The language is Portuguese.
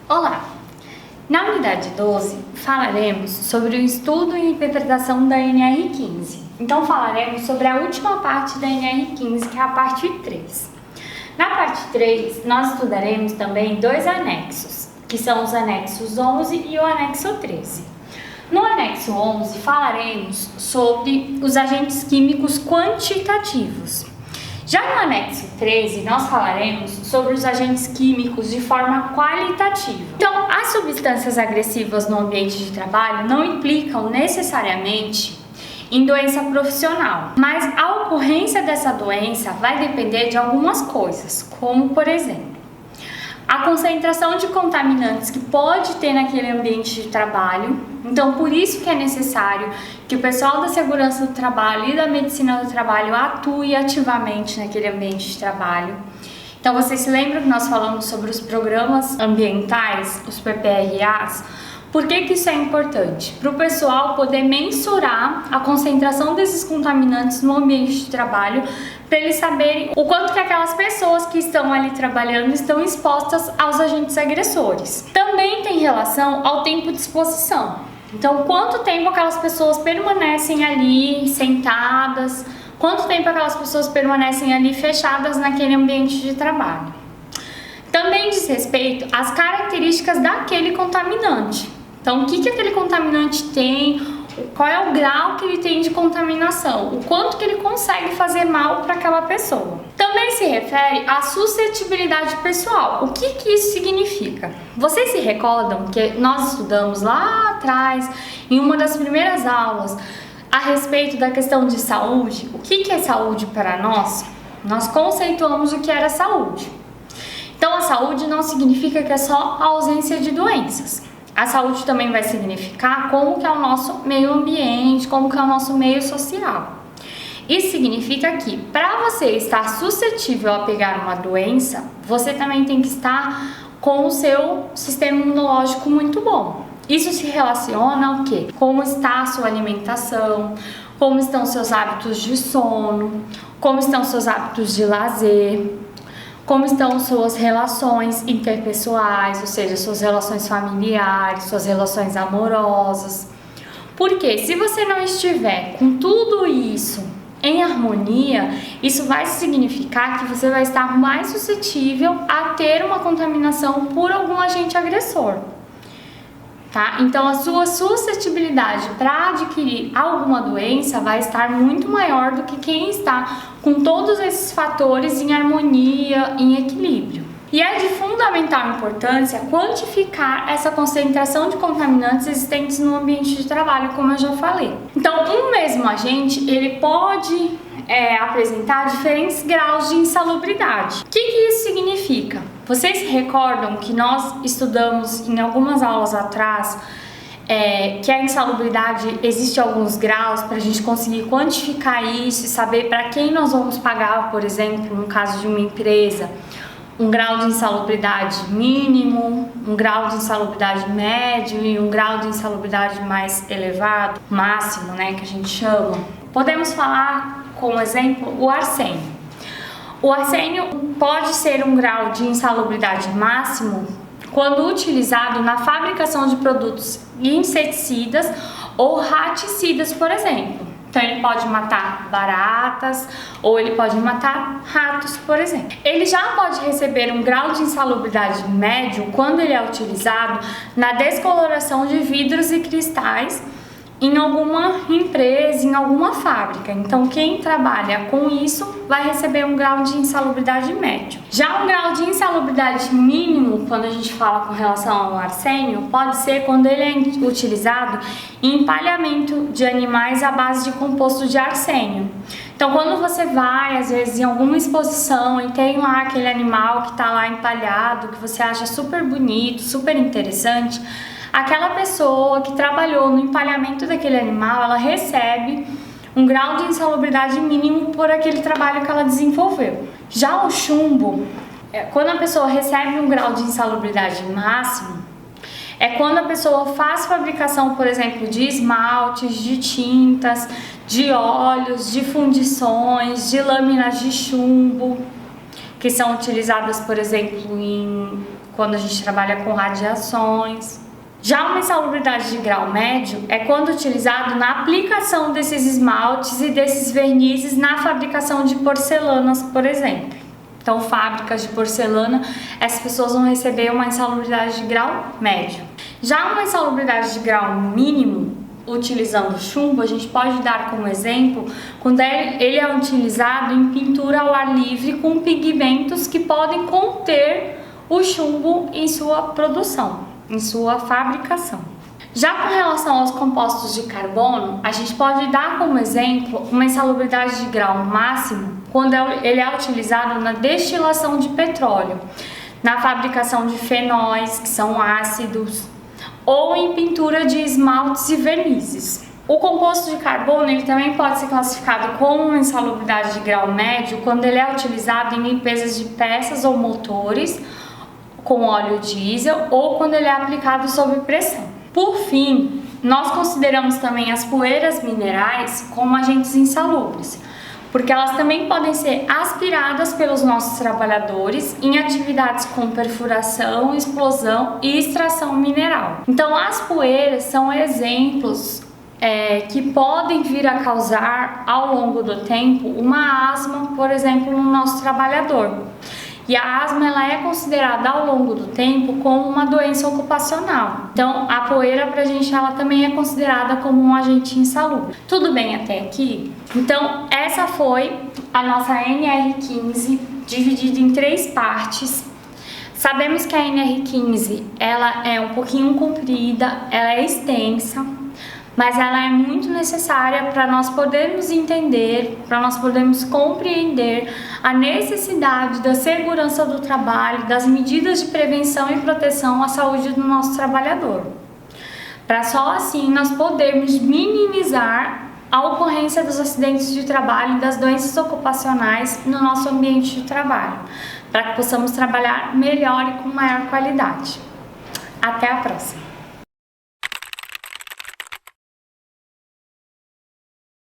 Olá! Na unidade 12, falaremos sobre o estudo e interpretação da NR15. Então, falaremos sobre a última parte da NR15, que é a parte 3. Na parte 3, nós estudaremos também dois anexos, que são os anexos 11 e o anexo 13. No anexo 11, falaremos sobre os agentes químicos quantitativos. Já no anexo 13, nós falaremos sobre os agentes químicos de forma qualitativa. Então, as substâncias agressivas no ambiente de trabalho não implicam necessariamente em doença profissional, mas a ocorrência dessa doença vai depender de algumas coisas, como, por exemplo, a concentração de contaminantes que pode ter naquele ambiente de trabalho. Então, por isso que é necessário que o pessoal da segurança do trabalho e da medicina do trabalho atue ativamente naquele ambiente de trabalho. Então, vocês se lembram que nós falamos sobre os programas ambientais, os PPRAs? Por que isso é importante? Para o pessoal poder mensurar a concentração desses contaminantes no ambiente de trabalho, para eles saberem o quanto que aquelas pessoas que estão ali trabalhando estão expostas aos agentes agressores. Também tem relação ao tempo de exposição. Então, quanto tempo aquelas pessoas permanecem ali sentadas, quanto tempo aquelas pessoas permanecem ali fechadas naquele ambiente de trabalho. Também diz respeito às características daquele contaminante. Então, o que aquele contaminante tem, qual é o grau que ele tem de contaminação, o quanto que ele consegue fazer mal para aquela pessoa. Também se refere à suscetibilidade pessoal. O que isso significa? Vocês se recordam que nós estudamos lá atrás, em uma das primeiras aulas, a respeito da questão de saúde? O que é saúde para nós? Nós conceituamos o que era saúde. Então, a saúde não significa que é só a ausência de doenças. A saúde também vai significar como que é o nosso meio ambiente, como que é o nosso meio social. Isso significa que para você estar suscetível a pegar uma doença, você também tem que estar com o seu sistema imunológico muito bom. Isso se relaciona ao quê? Como está a sua alimentação, como estão seus hábitos de sono, como estão seus hábitos de lazer, como estão suas relações interpessoais, ou seja, suas relações familiares, suas relações amorosas. Porque se você não estiver com tudo isso em harmonia, isso vai significar que você vai estar mais suscetível a ter uma contaminação por algum agente agressor. Tá? Então, a sua suscetibilidade para adquirir alguma doença vai estar muito maior do que quem está com todos esses fatores em harmonia, em equilíbrio. E é de fundamental importância quantificar essa concentração de contaminantes existentes no ambiente de trabalho, como eu já falei. Então, um mesmo agente, ele pode apresentar diferentes graus de insalubridade. O que isso significa? Vocês se recordam que nós estudamos em algumas aulas atrás que a insalubridade existe alguns graus para a gente conseguir quantificar isso e saber para quem nós vamos pagar, por exemplo, no caso de uma empresa, um grau de insalubridade mínimo, um grau de insalubridade médio e um grau de insalubridade mais elevado, máximo, né, que a gente chama. Podemos falar como exemplo o arsênio. O arsênio pode ser um grau de insalubridade máximo quando utilizado na fabricação de produtos inseticidas ou raticidas, por exemplo. Então, ele pode matar baratas ou ele pode matar ratos, por exemplo. Ele já pode receber um grau de insalubridade médio quando ele é utilizado na descoloração de vidros e cristais em alguma empresa, em alguma fábrica. Então, quem trabalha com isso vai receber um grau de insalubridade médio. Já um grau de insalubridade mínimo, quando a gente fala com relação ao arsênio, pode ser quando ele é utilizado em empalhamento de animais à base de composto de arsênio. Então, quando você vai, às vezes, em alguma exposição e tem lá aquele animal que está lá empalhado, que você acha super bonito, super interessante, aquela pessoa que trabalhou no empalhamento daquele animal, ela recebe um grau de insalubridade mínimo por aquele trabalho que ela desenvolveu. Já o chumbo, quando a pessoa recebe um grau de insalubridade máximo, é quando a pessoa faz fabricação, por exemplo, de esmaltes, de tintas, de óleos, de fundições, de lâminas de chumbo, que são utilizadas, por exemplo, em quando a gente trabalha com radiações. Já uma insalubridade de grau médio é quando utilizado na aplicação desses esmaltes e desses vernizes na fabricação de porcelanas, por exemplo. Então, fábricas de porcelana, essas pessoas vão receber uma insalubridade de grau médio. Já uma insalubridade de grau mínimo, utilizando chumbo, a gente pode dar como exemplo quando ele é utilizado em pintura ao ar livre com pigmentos que podem conter o chumbo em sua produção, em sua fabricação. Já com relação aos compostos de carbono, a gente pode dar como exemplo uma insalubridade de grau máximo quando ele é utilizado na destilação de petróleo, na fabricação de fenóis, que são ácidos, ou em pintura de esmaltes e vernizes. O composto de carbono ele também pode ser classificado como uma insalubridade de grau médio quando ele é utilizado em limpezas de peças ou motores com óleo diesel ou quando ele é aplicado sob pressão. Por fim, nós consideramos também as poeiras minerais como agentes insalubres, porque elas também podem ser aspiradas pelos nossos trabalhadores em atividades com perfuração, explosão e extração mineral. Então, as poeiras são exemplos que podem vir a causar ao longo do tempo uma asma, por exemplo, no nosso trabalhador. E a asma ela é considerada ao longo do tempo como uma doença ocupacional. Então, a poeira pra gente ela também é considerada como um agente insalubre. Tudo bem até aqui? Então, essa foi a nossa NR15 dividida em 3 partes. Sabemos que a NR15 ela é um pouquinho comprida, ela é extensa, mas ela é muito necessária para nós podermos entender, para nós podermos compreender a necessidade da segurança do trabalho, das medidas de prevenção e proteção à saúde do nosso trabalhador. Para só assim nós podermos minimizar a ocorrência dos acidentes de trabalho e das doenças ocupacionais no nosso ambiente de trabalho, para que possamos trabalhar melhor e com maior qualidade. Até a próxima!